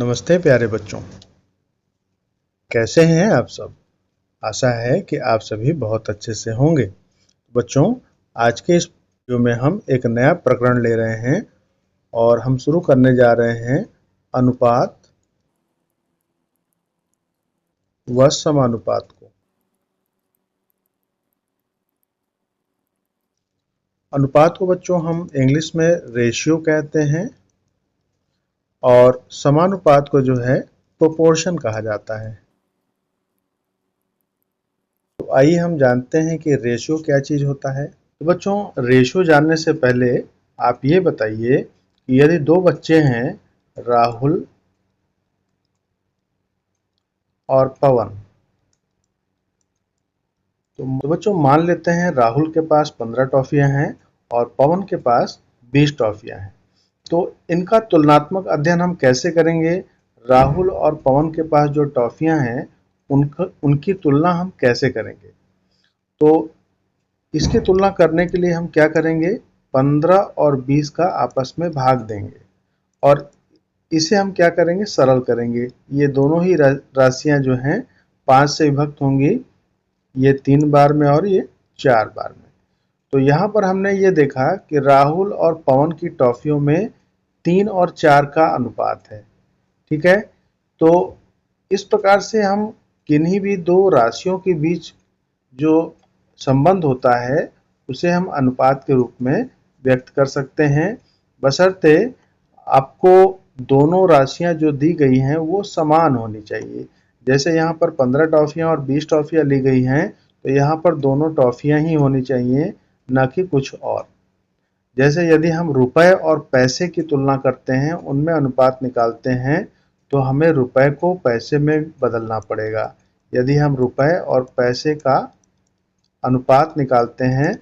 नमस्ते प्यारे बच्चों, कैसे हैं आप सब। आशा है कि आप सभी बहुत अच्छे से होंगे। बच्चों, आज के इस वीडियो में हम एक नया प्रकरण ले रहे हैं और हम शुरू करने जा रहे हैं अनुपात व समानुपात को। अनुपात को बच्चों हम इंग्लिश में रेशियो कहते हैं और समानुपात को जो है प्रोपोर्शन कहा जाता है। तो आइए हम जानते हैं कि रेशियो क्या चीज़ होता है। तो बच्चों, रेशियो जानने से पहले आप ये बताइए कि यदि दो बच्चे हैं, राहुल और पवन, तो बच्चों मान लेते हैं राहुल के पास 15 टॉफियां हैं और पवन के पास 20 टॉफियां हैं। तो इनका तुलनात्मक अध्ययन हम कैसे करेंगे? राहुल और पवन के पास जो टॉफियां हैं उनकी तुलना हम कैसे करेंगे? तो इसकी तुलना करने के लिए हम क्या करेंगे? 15 और 20 का आपस में भाग देंगे और इसे हम क्या करेंगे? सरल करेंगे। ये दोनों ही राशियां जो हैं 5 से विभक्त होंगी, ये 3 बार में और ये 4 बार में। तो यहाँ पर हमने ये देखा कि राहुल और पवन की टॉफियों में 3 और 4 का अनुपात है। ठीक है, तो इस प्रकार से हम किन्हीं भी दो राशियों के बीच जो संबंध होता है उसे हम अनुपात के रूप में व्यक्त कर सकते हैं, बशर्ते आपको दोनों राशियां जो दी गई हैं वो समान होनी चाहिए। जैसे यहाँ पर 15 टॉफियां और 20 टॉफियां ली गई हैं, तो यहाँ पर दोनों टॉफियां ही होनी चाहिए, न कि कुछ और। जैसे यदि हम रुपए और पैसे की तुलना करते हैं, उनमें अनुपात निकालते हैं, तो हमें रुपए को पैसे में बदलना पड़ेगा। यदि हम रुपए और पैसे का अनुपात निकालते हैं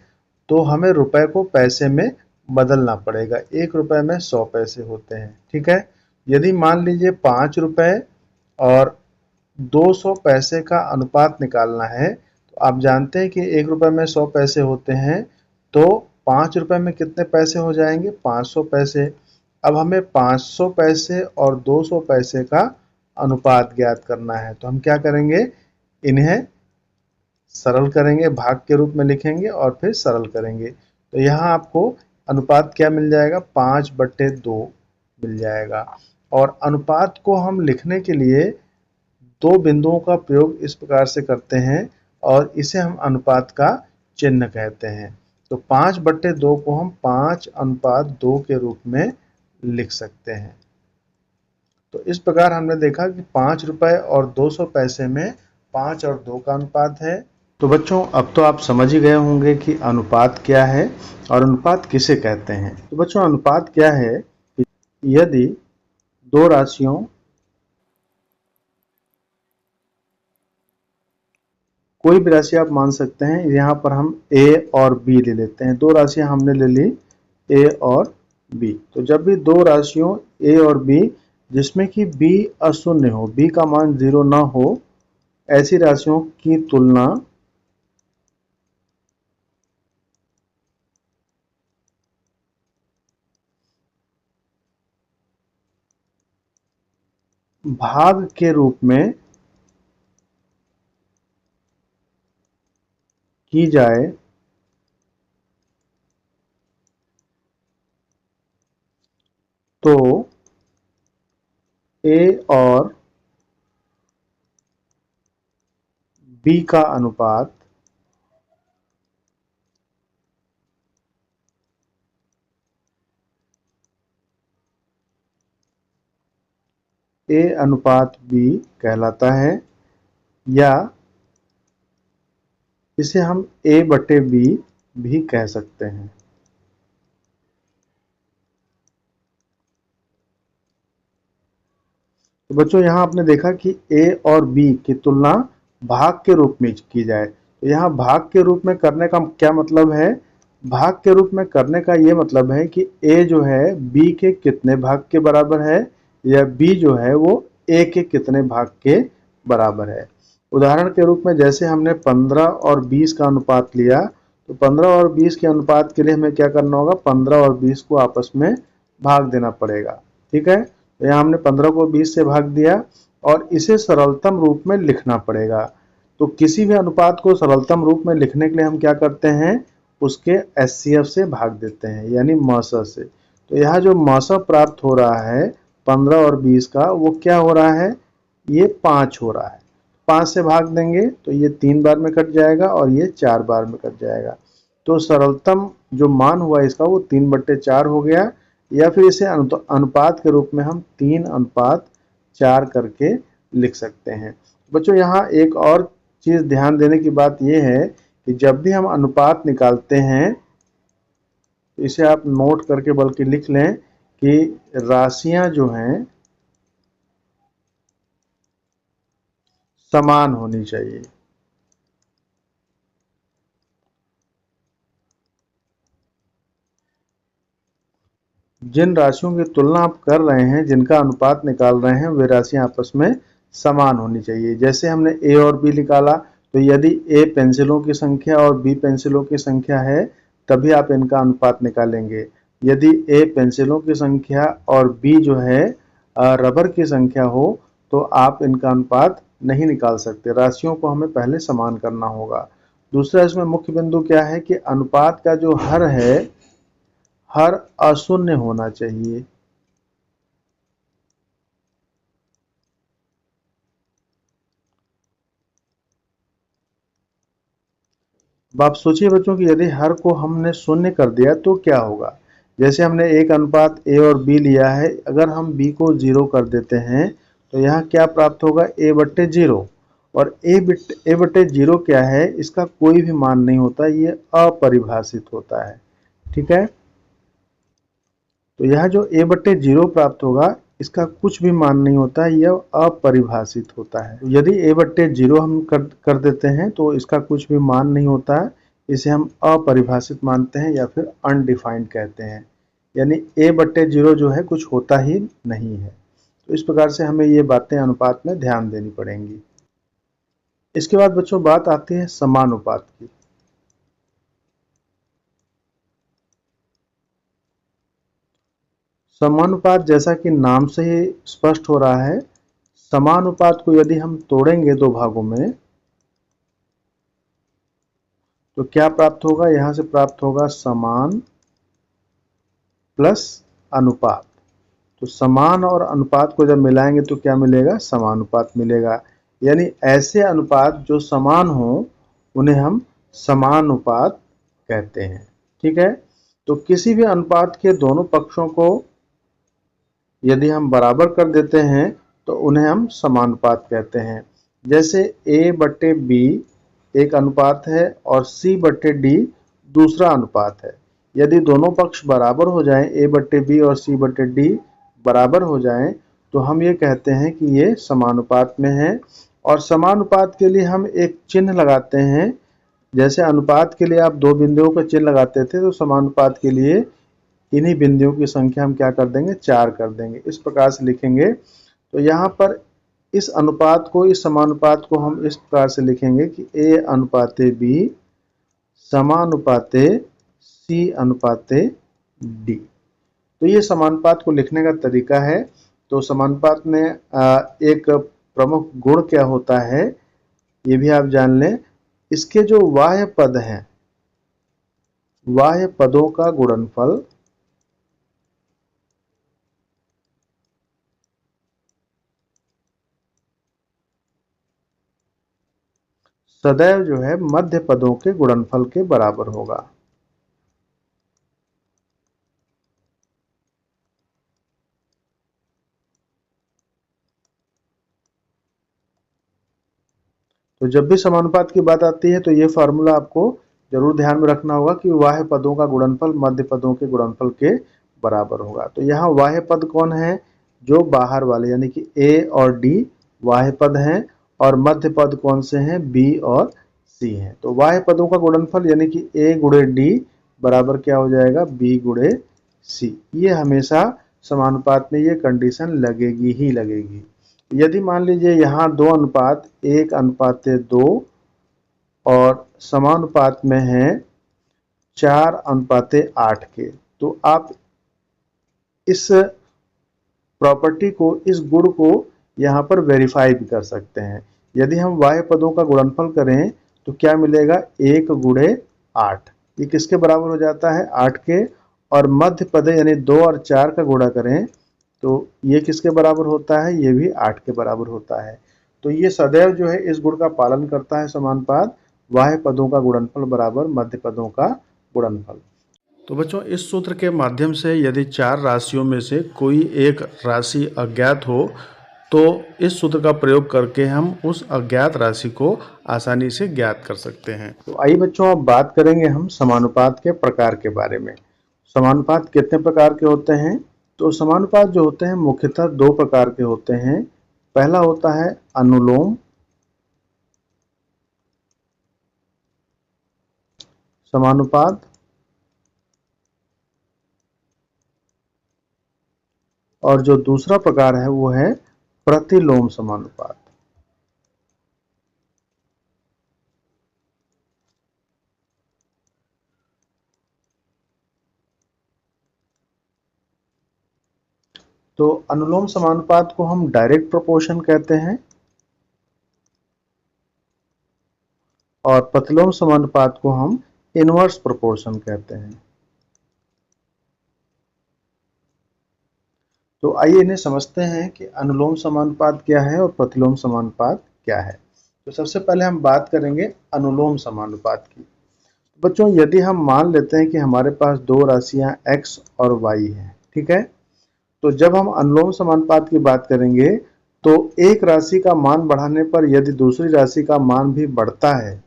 तो हमें रुपए को पैसे में बदलना पड़ेगा। 1 रुपए में 100 पैसे होते हैं। ठीक है, यदि मान लीजिए 5 रुपए और 200 पैसे का अनुपात निकालना है, तो आप जानते हैं कि 1 रुपए में 100 पैसे होते हैं, तो 5 रुपए में कितने पैसे हो जाएंगे? 500 पैसे। अब हमें 500 पैसे और 200 पैसे का अनुपात ज्ञात करना है, तो हम क्या करेंगे? इन्हें सरल करेंगे, भाग के रूप में लिखेंगे और फिर सरल करेंगे। तो यहाँ आपको अनुपात क्या मिल जाएगा? 5/2 मिल जाएगा। और अनुपात को हम लिखने के लिए दो बिंदुओं का प्रयोग इस प्रकार से करते हैं और इसे हम अनुपात का चिन्ह कहते हैं। तो 5/2 को हम 5:2 के रूप में लिख सकते हैं। तो इस प्रकार हमने देखा कि 5 रुपए और 200 पैसे में 5 और 2 का अनुपात है। तो बच्चों, अब तो आप समझ ही गए होंगे कि अनुपात क्या है और अनुपात किसे कहते हैं। तो बच्चों, अनुपात क्या है कि यदि दो राशियों कोई भी राशि आप मान सकते हैं, यहाँ पर हम a और b ले लेते हैं। दो राशियां हमने ले ली a और b। तो जब भी दो राशियों a और b जिसमें कि b अशून्य हो, b का मान 0 ना हो, ऐसी राशियों की तुलना भाग के रूप में की जाए तो a और b का अनुपात a अनुपात b कहलाता है, या इसे हम a/b भी कह सकते हैं। तो बच्चों, यहाँ आपने देखा कि a और b की तुलना भाग के रूप में की जाए। तो यहाँ भाग के रूप में करने का क्या मतलब है? भाग के रूप में करने का ये मतलब है कि a जो है b के कितने भाग के बराबर है, या b जो है वो a के कितने भाग के बराबर है। उदाहरण के रूप में जैसे हमने 15 और 20 का अनुपात लिया, तो 15 और 20 के अनुपात के लिए हमें क्या करना होगा? 15 और 20 को आपस में भाग देना पड़ेगा। ठीक है, तो यहाँ हमने 15 को 20 से भाग दिया और इसे सरलतम रूप में लिखना पड़ेगा। तो किसी भी अनुपात को सरलतम रूप में लिखने के लिए हम क्या करते हैं, उसके एचसीएफ से भाग देते हैं, यानी मौसा से। तो यहाँ जो मौसा प्राप्त हो रहा है 15 और 20 का, वो क्या हो रहा है, ये 5 हो रहा है। 5 से भाग देंगे तो ये 3 बार में कट जाएगा और ये 4 बार में कट जाएगा। तो सरलतम जो मान हुआ इसका वो 3/4 हो गया, या फिर इसे अनुपात के रूप में हम 3:4 करके लिख सकते हैं। बच्चों यहाँ एक और चीज ध्यान देने की बात यह है कि जब भी हम अनुपात निकालते हैं तो इसे आप नोट करके बल्कि लिख लें कि राशियां जो हैं समान होनी चाहिए। जिन राशियों की तुलना आप कर रहे हैं, जिनका अनुपात निकाल रहे हैं, वे राशियां आपस में समान होनी चाहिए। जैसे हमने ए और बी निकाला, तो यदि ए पेंसिलों की संख्या और बी पेंसिलों की संख्या है तभी आप इनका अनुपात निकालेंगे। यदि ए पेंसिलों की संख्या और बी जो है रबर की संख्या हो तो आप इनका अनुपात नहीं निकाल सकते। राशियों को हमें पहले समान करना होगा। दूसरा इसमें मुख्य बिंदु क्या है कि अनुपात का जो हर है, हर अशून्य होना चाहिए। अब आप सोचिए बच्चों कि यदि हर को हमने शून्य कर दिया तो क्या होगा। जैसे हमने एक अनुपात ए और बी लिया है, अगर हम बी को 0 कर देते हैं तो यहाँ क्या प्राप्त होगा, a/0। और a/0 क्या है, इसका कोई भी मान नहीं होता, ये अपरिभाषित होता है। ठीक है, तो यह जो a/0 प्राप्त होगा इसका कुछ भी मान नहीं होता, यह अपरिभाषित होता है। यदि a/0 हम कर देते हैं तो इसका कुछ भी मान नहीं होता है, इसे हम अपरिभाषित मानते हैं या फिर अनडिफाइंड कहते हैं। यानी a/0 जो है कुछ होता ही नहीं है। तो इस प्रकार से हमें ये बातें अनुपात में ध्यान देनी पड़ेंगी। इसके बाद बच्चों बात आती है समानुपात की। समानुपात जैसा कि नाम से ही स्पष्ट हो रहा है, समानुपात को यदि हम तोड़ेंगे दो भागों में तो क्या प्राप्त होगा, यहां से प्राप्त होगा समान प्लस अनुपात। तो समान और अनुपात को जब मिलाएंगे तो क्या मिलेगा, समानुपात मिलेगा। यानी ऐसे अनुपात जो समान हो उन्हें हम समानुपात कहते हैं। ठीक है, तो किसी भी अनुपात के दोनों पक्षों को यदि हम बराबर कर देते हैं तो उन्हें हम समानुपात कहते हैं। जैसे a/b एक अनुपात है और c/d दूसरा अनुपात है। यदि दोनों पक्ष बराबर हो जाएं, a/b और c/d बराबर हो जाएं, तो हम ये कहते हैं कि ये समानुपात में है। और समानुपात के लिए हम एक चिन्ह लगाते हैं। जैसे अनुपात के लिए आप दो बिंदुओं का चिन्ह लगाते थे, तो समानुपात के लिए इन्हीं बिंदुओं की संख्या हम क्या कर देंगे, 4 कर देंगे। इस प्रकार से लिखेंगे। तो यहाँ पर इस अनुपात को, इस समानुपात को हम इस प्रकार से लिखेंगे कि a/b समानुपाते c/d। तो ये समानुपात को लिखने का तरीका है। तो समानुपात में एक प्रमुख गुण क्या होता है ये भी आप जान लें। इसके जो बाह्य पद हैं, बाह्य पदों का गुणनफल सदैव जो है मध्य पदों के गुणनफल के बराबर होगा। तो जब भी समानुपात की बात आती है तो ये फार्मूला आपको जरूर ध्यान में रखना होगा कि बाह्य पदों का गुणनफल मध्य पदों के गुणनफल के बराबर होगा। तो यहाँ बाह्य पद कौन है, जो बाहर वाले, यानी कि a और d बाह्य पद हैं, और मध्य पद कौन से हैं, b और c हैं। तो बाह्य पदों का गुणनफल यानी कि a/d बराबर क्या हो जाएगा, b/c। ये हमेशा समानुपात में ये कंडीशन लगेगी ही लगेगी। यदि मान लीजिए यहाँ दो अनुपात 1:2 और समानुपात में है 4:8 के, तो आप इस प्रॉपर्टी को, इस गुण को यहाँ पर वेरीफाई भी कर सकते हैं। यदि हम बाह्य पदों का गुणनफल करें तो क्या मिलेगा, 1 गुणे 8, ये किसके बराबर हो जाता है, 8 के। और मध्य पद यानी 2 और 4 का गुणा करें तो ये किसके बराबर होता है, ये भी 8 के बराबर होता है। तो ये सदैव जो है इस गुण का पालन करता है, समानुपात बाह्य पदों का गुणनफल बराबर मध्य पदों का गुणनफल। तो बच्चों, इस सूत्र के माध्यम से यदि 4 राशियों में से कोई एक राशि अज्ञात हो तो इस सूत्र का प्रयोग करके हम उस अज्ञात राशि को आसानी से ज्ञात कर सकते हैं। तो आइए बच्चों, अब बात करेंगे हम समानुपात के प्रकार के बारे में। समानुपात कितने प्रकार के होते हैं? तो समानुपात जो होते हैं मुख्यतः 2 प्रकार के होते हैं। पहला होता है अनुलोम समानुपात और जो दूसरा प्रकार है वो है प्रतिलोम समानुपात। तो अनुलोम समानुपात को हम डायरेक्ट प्रोपोर्शन कहते हैं और प्रतिलोम समानुपात को हम इनवर्स प्रोपोर्शन कहते हैं। तो आइए इन्हें समझते हैं कि अनुलोम समानुपात क्या है और प्रतिलोम समानुपात क्या है। तो सबसे पहले हम बात करेंगे अनुलोम समानुपात की। बच्चों, यदि हम मान लेते हैं कि हमारे पास 2 राशियां x और y हैं, ठीक है, तो जब हम अनुलोम समानुपात की बात करेंगे तो एक राशि का मान बढ़ाने पर यदि दूसरी राशि का मान भी बढ़ता है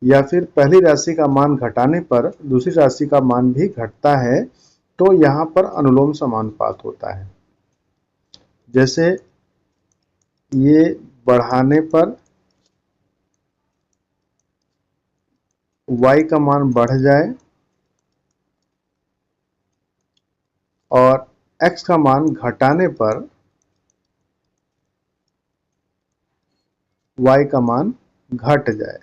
या फिर पहली राशि का मान घटाने पर दूसरी राशि का मान भी घटता है तो यहाँ पर अनुलोम समानुपात होता है। जैसे ये बढ़ाने पर y का मान बढ़ जाए और x का मान घटाने पर y का मान घट जाए।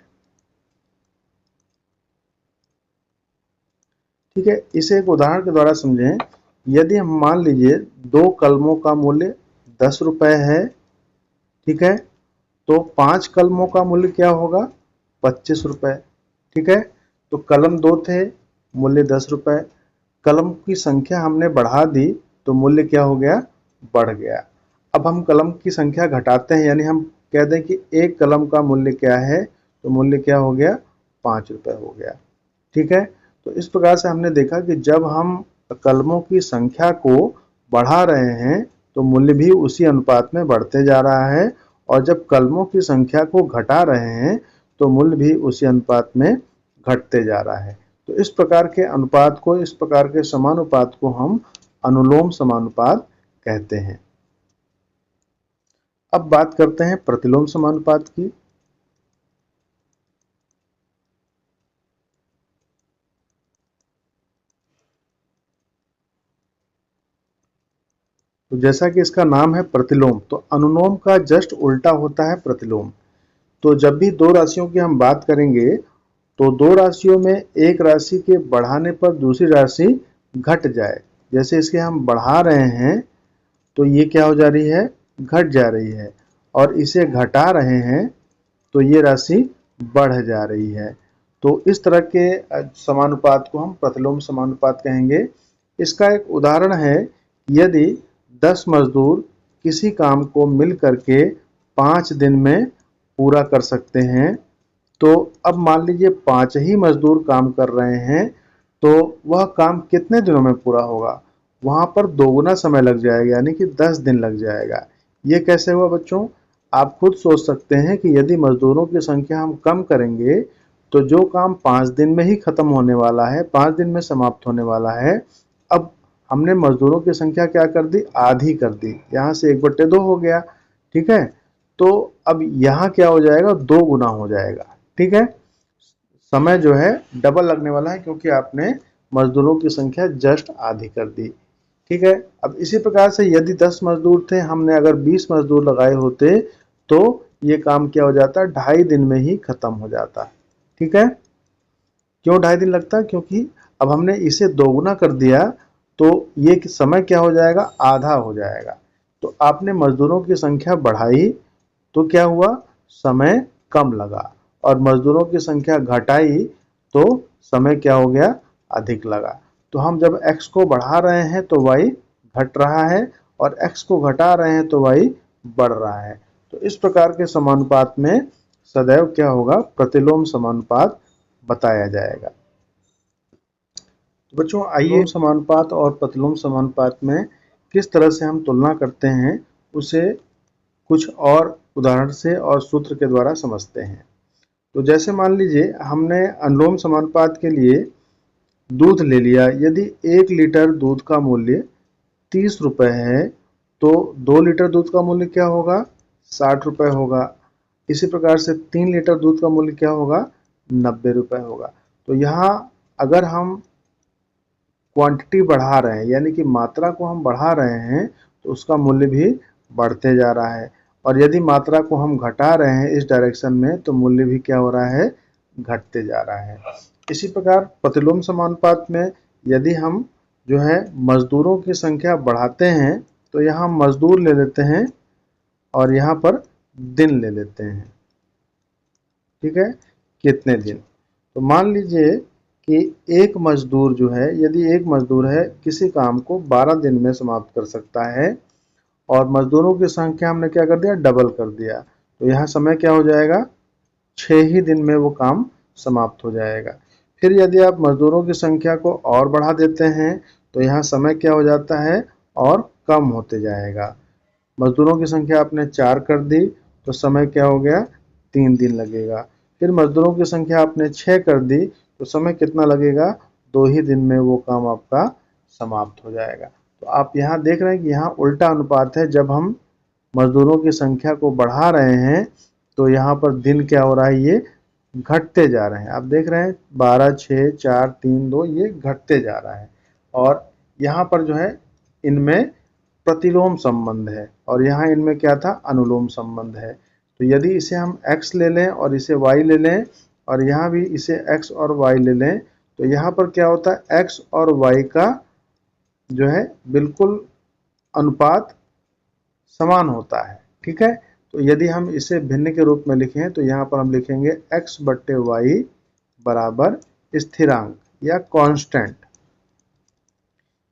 ठीक है, इसे एक उदाहरण के द्वारा समझें। यदि हम मान लीजिए 2 कलमों का मूल्य 10 रुपए है, ठीक है, तो 5 कलमों का मूल्य क्या होगा, 25 रुपए। ठीक है, तो कलम 2 थे, मूल्य 10 रुपए, कलम की संख्या हमने बढ़ा दी तो मूल्य क्या हो गया, बढ़ गया। अब हम कलम की संख्या घटाते हैं, यानी हम कह दें कि एक कलम का मूल्य क्या है, तो मूल्य क्या हो गया, 5 रुपए हो गया। ठीक है, तो इस प्रकार से हमने देखा कि जब हम कलमों की संख्या को बढ़ा रहे हैं तो मूल्य भी उसी अनुपात में बढ़ते जा रहा है और जब कलमों की संख्या को घटा रहे हैं तो मूल्य भी उसी अनुपात में घटते जा रहा है। तो इस प्रकार के अनुपात को, इस प्रकार के समानुपात को हम अनुलोम समानुपात कहते हैं। अब बात करते हैं प्रतिलोम समानुपात की। तो जैसा कि इसका नाम है प्रतिलोम, तो अनुलोम का जस्ट उल्टा होता है प्रतिलोम। तो जब भी 2 राशियों की हम बात करेंगे तो 2 राशियों में एक राशि के बढ़ाने पर दूसरी राशि घट जाए, जैसे इसके हम बढ़ा रहे हैं तो ये क्या हो जा रही है, घट जा रही है, और इसे घटा रहे हैं तो ये राशि बढ़ जा रही है। तो इस तरह के समानुपात को हम प्रतिलोम समानुपात कहेंगे। इसका एक उदाहरण है, यदि 10 मजदूर किसी काम को मिल करके 5 दिन में पूरा कर सकते हैं, तो अब मान लीजिए 5 ही मजदूर काम कर रहे हैं तो वह काम कितने दिनों में पूरा होगा, वहां पर दोगुना समय लग जाएगा, यानी कि 10 दिन लग जाएगा। ये कैसे हुआ बच्चों, आप खुद सोच सकते हैं कि यदि मजदूरों की संख्या हम कम करेंगे तो जो काम 5 दिन में ही खत्म होने वाला है, 5 दिन में समाप्त होने वाला है, अब हमने मजदूरों की संख्या क्या कर दी, आधी कर दी, यहाँ से 1/2 हो गया। ठीक है, तो अब यहाँ क्या हो जाएगा, 2 गुना हो जाएगा। ठीक है, समय जो है डबल लगने वाला है क्योंकि आपने मजदूरों की संख्या जस्ट आधी कर दी। ठीक है, अब इसी प्रकार से यदि 10 मजदूर थे, हमने अगर 20 मजदूर लगाए होते तो ये काम क्या हो जाता, 2.5 दिन में ही खत्म हो जाता। ठीक है, क्यों 2.5 दिन लगता, क्योंकि अब हमने इसे दोगुना कर दिया तो ये समय क्या हो जाएगा, आधा हो जाएगा। तो आपने मजदूरों की संख्या बढ़ाई तो क्या हुआ, समय कम लगा, और मजदूरों की संख्या घटाई तो समय क्या हो गया, अधिक लगा। तो हम जब x को बढ़ा रहे हैं तो y घट रहा है, और x को घटा रहे हैं तो y बढ़ रहा है। तो इस प्रकार के समानुपात में सदैव क्या होगा, प्रतिलोम समानुपात बताया जाएगा। तो बच्चों आइए समानुपात और प्रतिलोम समानुपात में किस तरह से हम तुलना करते हैं उसे कुछ और उदाहरण से और सूत्र के द्वारा समझते हैं। तो जैसे मान लीजिए हमने अनुलोम समानुपात के लिए दूध ले लिया। यदि 1 लीटर दूध का मूल्य 30 रुपये है तो 2 लीटर दूध का मूल्य क्या होगा, 60 रुपये होगा। इसी प्रकार से 3 लीटर दूध का मूल्य क्या होगा, 90 रुपये होगा। तो यहाँ अगर हम क्वांटिटी बढ़ा रहे हैं, यानी कि मात्रा को हम बढ़ा रहे हैं, तो उसका मूल्य भी बढ़ते जा रहा है। और यदि मात्रा को हम घटा रहे हैं इस डायरेक्शन में, तो मूल्य भी क्या हो रहा है, घटते जा रहा है। इसी प्रकार प्रतिलोम समानुपात में यदि हम जो है मजदूरों की संख्या बढ़ाते हैं, तो यहाँ मजदूर ले लेते हैं और यहाँ पर दिन ले लेते हैं। ठीक है, कितने दिन। तो मान लीजिए कि एक मजदूर जो है, यदि एक मजदूर है किसी काम को 12 दिन में समाप्त कर सकता है, और मजदूरों की संख्या हमने क्या कर दिया, डबल कर दिया। तो यहाँ समय क्या हो जाएगा, 6 ही दिन में वो काम समाप्त हो जाएगा। फिर यदि आप मजदूरों की संख्या को और बढ़ा देते हैं तो यहाँ समय क्या हो जाता है, और कम होते जाएगा। मजदूरों की संख्या आपने 4 कर दी तो समय क्या हो गया, 3 दिन लगेगा। फिर मजदूरों की संख्या आपने 6 कर दी तो समय कितना लगेगा, 2 ही दिन में वो काम आपका समाप्त हो जाएगा। तो आप यहाँ देख रहे हैं कि यहाँ उल्टा अनुपात है। जब हम मजदूरों की संख्या को बढ़ा रहे हैं तो यहाँ पर दिन क्या हो रहा है, ये घटते जा रहे हैं। आप देख रहे हैं 12, 6, 4, 3, 2 ये घटते जा रहा है। और यहाँ पर जो है इनमें प्रतिलोम संबंध है, और यहाँ इनमें क्या था, अनुलोम संबंध है। तो यदि इसे हम x ले लें और इसे y ले लें, और यहाँ भी इसे x और y ले लें, तो यहाँ पर क्या होता है, x और y का जो है बिल्कुल अनुपात समान होता है। ठीक है, तो यदि हम इसे भिन्न के रूप में लिखें तो यहाँ पर हम लिखेंगे x बट्टे y बराबर स्थिरांक या कांस्टेंट,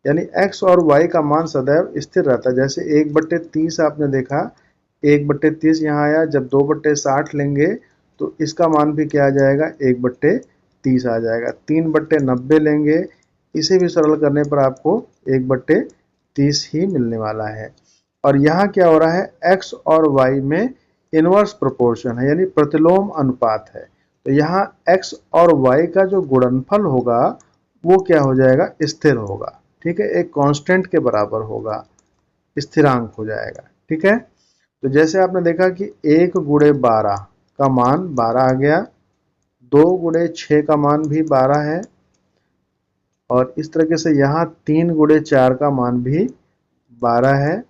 यानी x और y का मान सदैव स्थिर रहता है। जैसे 1/30 आपने देखा, 1/30 यहाँ आया, जब 2/60 लेंगे तो इसका मान भी क्या आ जाएगा, 1/30 आ जाएगा। 3/90 लेंगे, इसे भी सरल करने पर आपको 1/30 ही मिलने वाला है। और यहाँ क्या हो रहा है, x और y में इनवर्स प्रोपोर्शन है, यानी प्रतिलोम अनुपात है। तो यहाँ x और y का जो गुणनफल होगा वो क्या हो जाएगा, स्थिर होगा। ठीक है, एक कांस्टेंट के बराबर होगा, स्थिरांक हो जाएगा। ठीक है, तो जैसे आपने देखा कि 1 गुणे 12 का मान 12 आ गया, 2 गुणे 6 का मान भी 12 है, और इस तरीके से यहाँ 3 गुणे 4 का मान भी 12 है।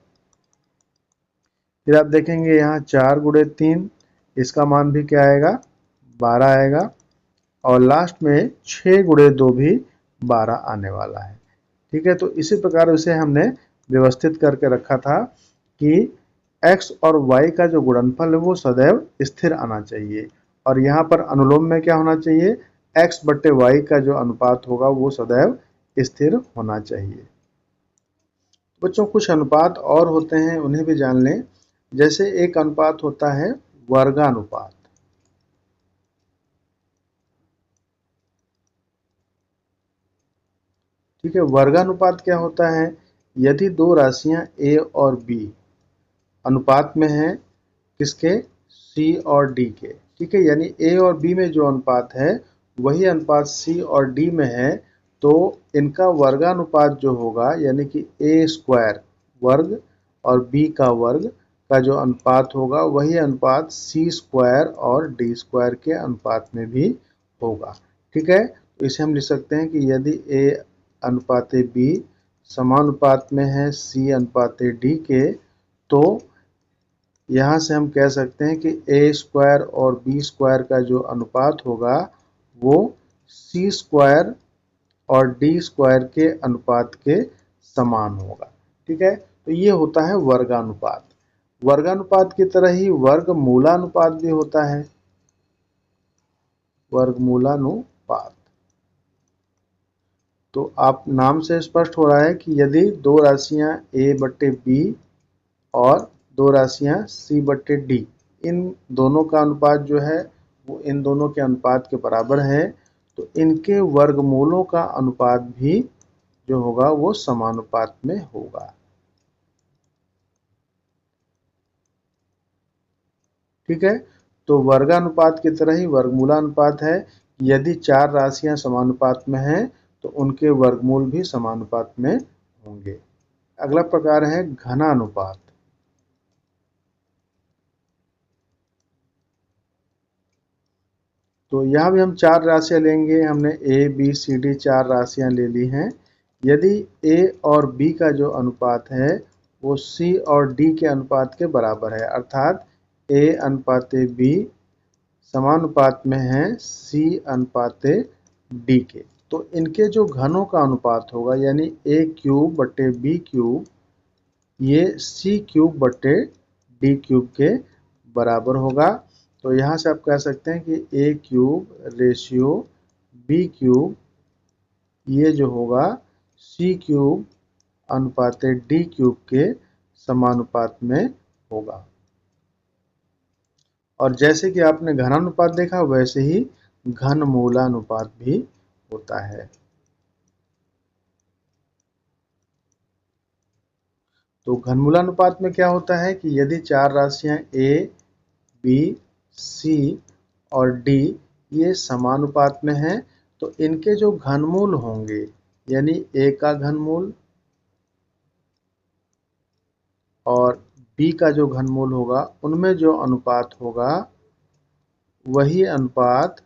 फिर आप देखेंगे यहाँ 4 गुणे 3, इसका मान भी क्या आएगा, 12 आएगा, और लास्ट में 6 गुणे 2 भी 12 आने वाला है। ठीक है, तो इसी प्रकार इसे हमने व्यवस्थित करके रखा था कि x और y का जो गुणनफल है वो सदैव स्थिर आना चाहिए, और यहाँ पर अनुलोम में क्या होना चाहिए, x बट्टे y का जो अनुपात होगा वो सदैव स्थिर होना चाहिए। बच्चों कुछ अनुपात और होते हैं, उन्हें भी जान लें। जैसे एक अनुपात होता है वर्गानुपात। ठीक है, वर्गानुपात क्या होता है, यदि दो राशियां a और b अनुपात में हैं, किसके, c और d के। ठीक है, यानी a और b में जो अनुपात है वही अनुपात c और d में है, तो इनका वर्गानुपात जो होगा, यानी कि a स्क्वायर वर्ग और b का वर्ग का जो अनुपात होगा वही अनुपात c स्क्वायर और d स्क्वायर के अनुपात में भी होगा। ठीक है, तो इसे हम लिख सकते हैं कि यदि a अनुपाते b समानुपात में है c अनुपाते d के, तो यहाँ से हम कह सकते हैं कि a स्क्वायर और b स्क्वायर का जो अनुपात होगा वो c स्क्वायर और d स्क्वायर के अनुपात के समान होगा। ठीक है, तो ये होता है वर्गानुपात। वर्गानुपात की तरह ही वर्गमूलानुपात भी होता है। वर्गमूलानुपात, तो आप नाम से स्पष्ट हो रहा है कि यदि दो राशियां a बट्टे बी और दो राशियां c बट्टे डी, इन दोनों का अनुपात जो है वो इन दोनों के अनुपात के बराबर है, तो इनके वर्गमूलों का अनुपात भी जो होगा वो समानुपात में होगा। ठीक है, तो वर्गानुपात की तरह ही वर्गमूलानुपात है। यदि चार राशियां समानुपात में हैं तो उनके वर्गमूल भी समानुपात में होंगे। अगला प्रकार है घनानुपात। तो यहाँ भी हम चार राशियां लेंगे। हमने ए बी सी डी चार राशियां ले ली हैं। यदि ए और बी का जो अनुपात है वो सी और डी के अनुपात के बराबर है, अर्थात ए अनुपाते बी समानुपात में है सी अनुपाते डी के, तो इनके जो घनों का अनुपात होगा यानी ए क्यूब बट्टे बी क्यूब, ये सी क्यूब बट्टे डी क्यूब के बराबर होगा। तो यहाँ से आप कह सकते हैं कि ए क्यूब रेशियो बी क्यूब, ये जो होगा सी क्यूब अनुपाते डी क्यूब के समानुपात में होगा। और जैसे कि आपने घनानुपात देखा वैसे ही घनमूलानुपात भी होता है। तो घनमूलानुपात में क्या होता है कि यदि चार राशियां a, b, c और d ये समानुपात में हैं तो इनके जो घनमूल होंगे यानी a का घनमूल और b का जो घनमूल होगा उनमें जो अनुपात होगा वही अनुपात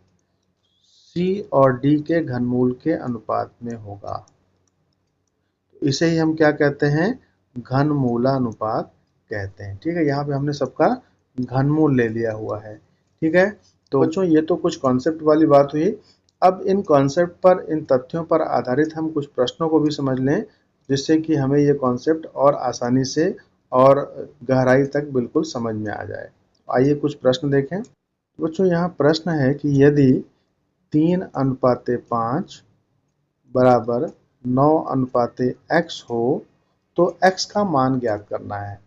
c और d के घनमूल के अनुपात में होगा। इसे ही हम क्या कहते हैं, घनमूलानुपात कहते हैं। ठीक है, यहाँ पे हमने सबका घनमूल ले लिया हुआ है। ठीक है, तो बच्चों ये तो कुछ कॉन्सेप्ट वाली बात हुई। अब इन कॉन्सेप्ट पर, इन तथ्यों पर आधारित हम कुछ प्रश्नों को भी समझ लें जिससे कि हमें ये कॉन्सेप्ट और आसानी से और गहराई तक बिल्कुल समझ में आ जाए। आइए कुछ प्रश्न देखें। बच्चों यहाँ प्रश्न है कि यदि 3:5 बराबर 9:x हो तो x का मान ज्ञात करना है।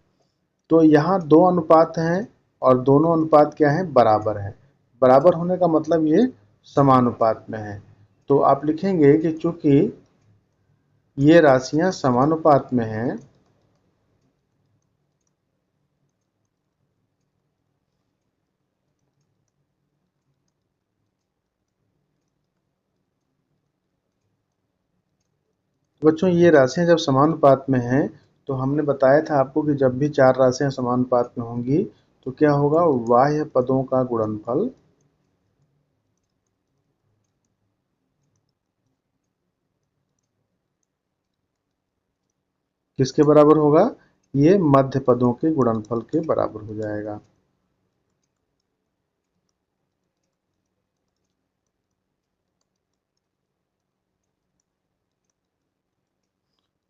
तो यहाँ दो अनुपात हैं और दोनों अनुपात क्या हैं, बराबर हैं। बराबर होने का मतलब ये समानुपात में है। तो आप लिखेंगे कि चूंकि ये राशियां समानुपात में हैं बच्चों, ये राशियां जब समानुपात में हैं तो हमने बताया था आपको कि जब भी चार राशियां समानुपात में होंगी तो क्या होगा, बाह्य पदों का गुणनफल किसके बराबर होगा, ये मध्य पदों के गुणनफल के बराबर हो जाएगा।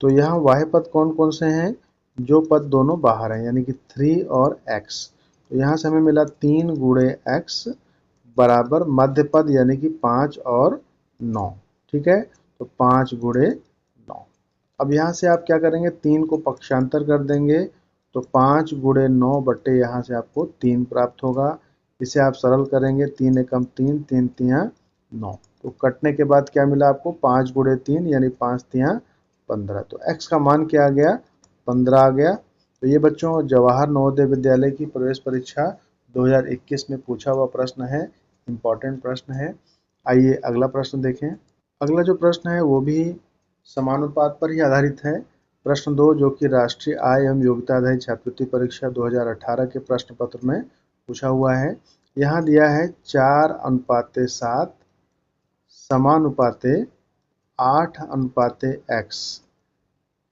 तो यहाँ बाह्य पद कौन कौन से हैं, जो पद दोनों बाहर हैं यानी कि 3 और x। तो यहाँ से हमें मिला 3 गुणे x बराबर मध्य पद यानी कि 5 और 9। ठीक है, तो 5 गुणे 9। अब यहाँ से आप क्या करेंगे, 3 को पक्षांतर कर देंगे तो 5 गुणे 9 बट्टे यहाँ से आपको 3 प्राप्त होगा। इसे आप सरल करेंगे, 3 एकम 3, 3 तियां 9। तो कटने के बाद क्या मिला आपको, 5 गुणे 3 यानी 5 तियां 15। तो x का मान क्या आ गया, 15 आ गया। तो ये बच्चों जवाहर नवोदय विद्यालय की प्रवेश परीक्षा 2021 में पूछा हुआ प्रश्न है, इम्पॉर्टेंट प्रश्न है। आइए अगला प्रश्न देखें। अगला जो प्रश्न है वो भी समानुपात पर ही आधारित है। प्रश्न 2 जो कि राष्ट्रीय आय एवं योग्यता आधारित छात्रवृत्ति परीक्षा 2018 के प्रश्न पत्र में पूछा हुआ है। यहाँ दिया है 4:7 समानुपाते 8:x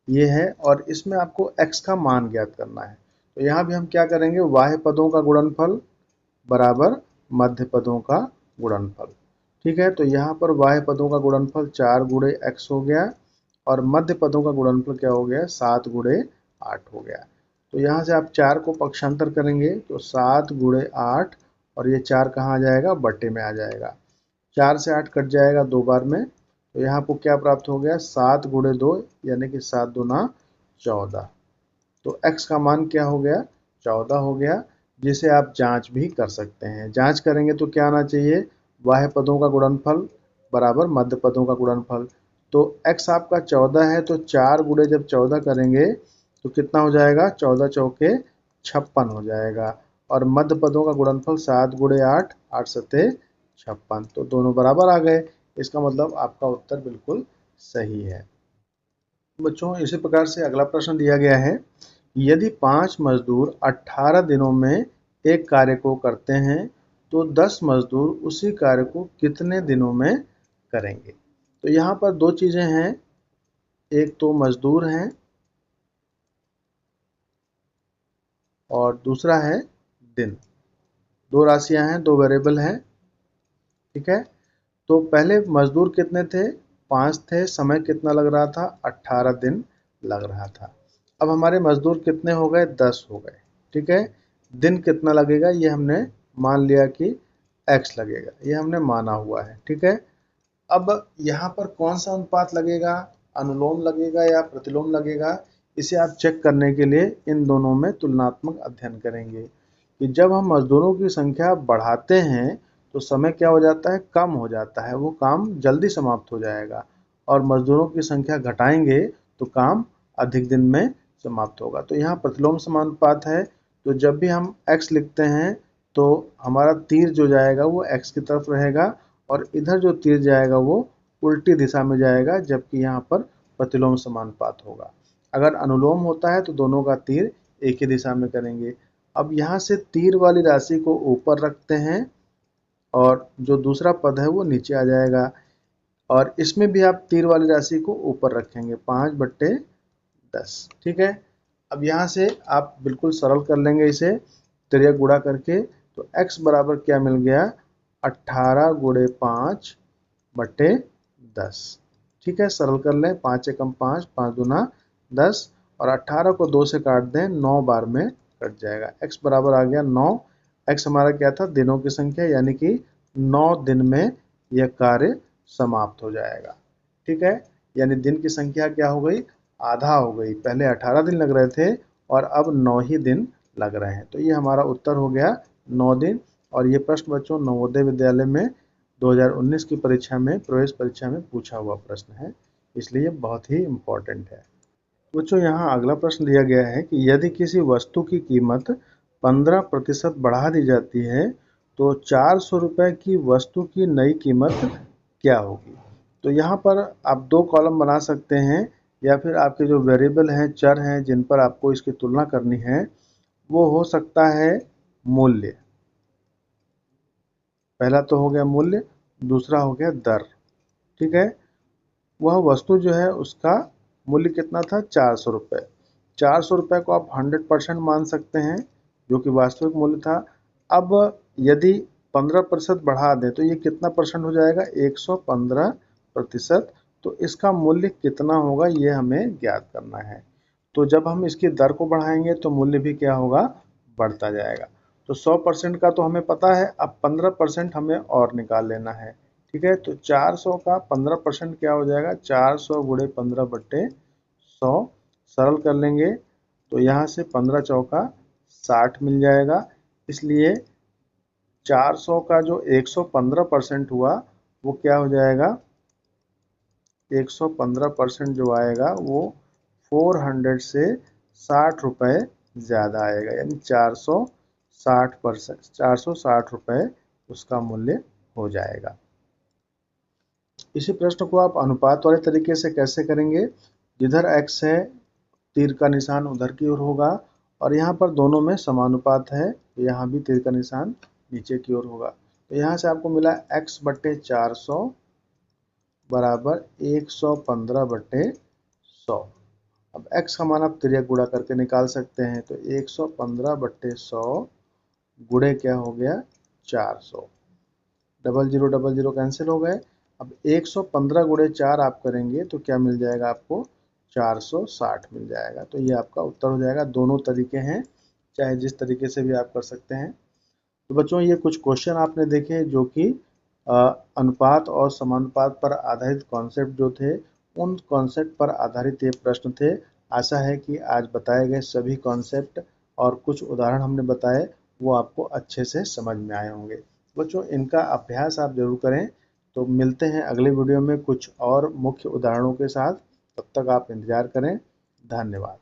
ये है और इसमें आपको x का मान ज्ञात करना है। तो यहाँ भी हम क्या करेंगे, बाह्य पदों का गुणनफल बराबर मध्य पदों का गुणनफल। ठीक है, तो यहाँ पर बाह्य पदों का गुणनफल 4 गुणे x हो गया और मध्य पदों का गुणनफल क्या हो गया, 7 गुणे 8 हो गया। तो यहाँ से आप 4 को पक्षांतर करेंगे तो 7 गुणे 8 और ये 4 कहाँ आ जाएगा, बट्टे में आ जाएगा। 4 से 8 कट जाएगा 2 बार में, तो यहाँ आपको क्या प्राप्त हो गया, 7 गुणे 2 यानी कि 7 दूना 14। तो x का मान क्या हो गया, 14 हो गया, जिसे आप जांच भी कर सकते हैं। जांच करेंगे तो क्या आना चाहिए, बाह्य पदों का गुणनफल बराबर मध्य पदों का गुणनफल। तो x आपका 14 है, तो 4 गुणे जब 14 करेंगे तो कितना हो जाएगा, 14 चौके 56 हो जाएगा। और मध्य पदों का गुणनफल 7 गुणे 8, 8 सत्ते 56, तो दोनों बराबर आ गए। इसका मतलब आपका उत्तर बिल्कुल सही है। बच्चों इसी प्रकार से अगला प्रश्न दिया गया है, यदि 5 मजदूर 18 दिनों में एक कार्य को करते हैं तो 10 मजदूर उसी कार्य को कितने दिनों में करेंगे। तो यहाँ पर दो चीजें हैं, एक तो मजदूर हैं और दूसरा है दिन। दो राशियां हैं, दो वेरिएबल हैं, ठीक है। तो पहले मजदूर कितने थे, 5 थे, समय कितना लग रहा था, 18 दिन लग रहा था। अब हमारे मजदूर कितने हो गए, 10 हो गए, ठीक है। दिन कितना लगेगा, ये हमने मान लिया कि x लगेगा, ये हमने माना हुआ है, ठीक है। अब यहाँ पर कौन सा अनुपात लगेगा, अनुलोम लगेगा या प्रतिलोम लगेगा, इसे आप चेक करने के लिए इन दोनों में तुलनात्मक अध्ययन करेंगे कि जब हम मजदूरों की संख्या बढ़ाते हैं तो समय क्या हो जाता है, कम हो जाता है, वो काम जल्दी समाप्त हो जाएगा। और मजदूरों की संख्या घटाएंगे तो काम अधिक दिन में समाप्त होगा। तो यहाँ प्रतिलोम समानुपात है, तो जब भी हम x लिखते हैं तो हमारा तीर जो जाएगा वो x की तरफ रहेगा और इधर जो तीर जाएगा वो उल्टी दिशा में जाएगा, जबकि यहाँ पर प्रतिलोम समानुपात होगा। अगर अनुलोम होता है तो दोनों का तीर एक ही दिशा में करेंगे। अब यहाँ से तीर वाली राशि को ऊपर रखते हैं और जो दूसरा पद है वो नीचे आ जाएगा, और इसमें भी आप तीर वाली राशि को ऊपर रखेंगे, 5/10, ठीक है। अब यहाँ से आप बिल्कुल सरल कर लेंगे इसे, त्रिया गुणा करके, तो x बराबर क्या मिल गया, 18 गुणे 5/10, ठीक है। सरल कर लें, 5 एकम 5, 5 दूना 10 और 18 को 2 से काट दें, 9 बार में कट जाएगा। x बराबर आ गया 9। x हमारा क्या था, दिनों की संख्या, यानी कि 9 दिन में यह कार्य समाप्त हो जाएगा, ठीक है। यानी दिन की संख्या क्या हो गई, आधा हो गई। पहले 18 दिन लग रहे थे और अब 9 ही दिन लग रहे हैं। तो ये हमारा उत्तर हो गया 9 दिन। और ये प्रश्न बच्चों नवोदय विद्यालय में 2019 की परीक्षा में, प्रवेश परीक्षा में पूछा हुआ प्रश्न है, इसलिए बहुत ही इम्पोर्टेंट है। बच्चों यहाँ अगला प्रश्न दिया गया है कि यदि किसी वस्तु की कीमत 15% बढ़ा दी जाती है तो 400 रुपये की वस्तु की नई कीमत क्या होगी। तो यहाँ पर आप दो कॉलम बना सकते हैं, या फिर आपके जो वेरिएबल हैं, चर हैं, जिन पर आपको इसकी तुलना करनी है, वो हो सकता है मूल्य। पहला तो हो गया मूल्य, दूसरा हो गया दर, ठीक है। वह वस्तु जो है उसका मूल्य कितना था, 400 रुपये। 400 रुपये को आप 100% मान सकते हैं, जो कि वास्तविक मूल्य था। अब यदि 15% बढ़ा दें तो ये कितना परसेंट हो जाएगा, 115%। तो इसका मूल्य कितना होगा ये हमें ज्ञात करना है। तो जब हम इसकी दर को बढ़ाएंगे तो मूल्य भी क्या होगा, बढ़ता जाएगा। तो 100% का तो हमें पता है, अब 15% हमें और निकाल लेना है, ठीक है। तो 400 का 15% क्या हो जाएगा, 400 गुणे 15/100, सरल कर लेंगे तो यहाँ से 15 चौका 60 मिल जाएगा। इसलिए 400 का जो 115% हुआ वो क्या हो जाएगा, 115% जो आएगा वो 400 से 60 रुपये ज़्यादा आएगा, यानी 460 रुपये उसका मूल्य हो जाएगा। इसी प्रश्न को आप अनुपात वाले तरीके से कैसे करेंगे, जिधर x है तीर का निशान उधर की ओर होगा, और यहाँ पर दोनों में समानुपात है, यहाँ भी तीर का निशान नीचे की ओर होगा। तो यहाँ से आपको मिला x/400 बराबर 115/100। अब x का मान आप त्रिया गुणा करके निकाल सकते हैं, तो 115/100 गुणे क्या हो गया, 400। डबल जीरो कैंसिल हो गए, अब 115 गुणे 4 आप करेंगे तो क्या मिल जाएगा आपको, 460 मिल जाएगा। तो ये आपका उत्तर हो जाएगा। दोनों तरीके हैं, चाहे जिस तरीके से भी आप कर सकते हैं। तो बच्चों ये कुछ क्वेश्चन आपने देखे जो कि अनुपात और समानुपात पर आधारित कॉन्सेप्ट जो थे, उन कॉन्सेप्ट पर आधारित ये प्रश्न थे। आशा है कि आज बताए गए सभी कॉन्सेप्ट और कुछ उदाहरण हमने बताए वो आपको अच्छे से समझ में आए होंगे। बच्चों इनका अभ्यास आप जरूर करें। तो मिलते हैं अगले वीडियो में कुछ और मुख्य उदाहरणों के साथ। तब तक आप इंतजार करें। धन्यवाद।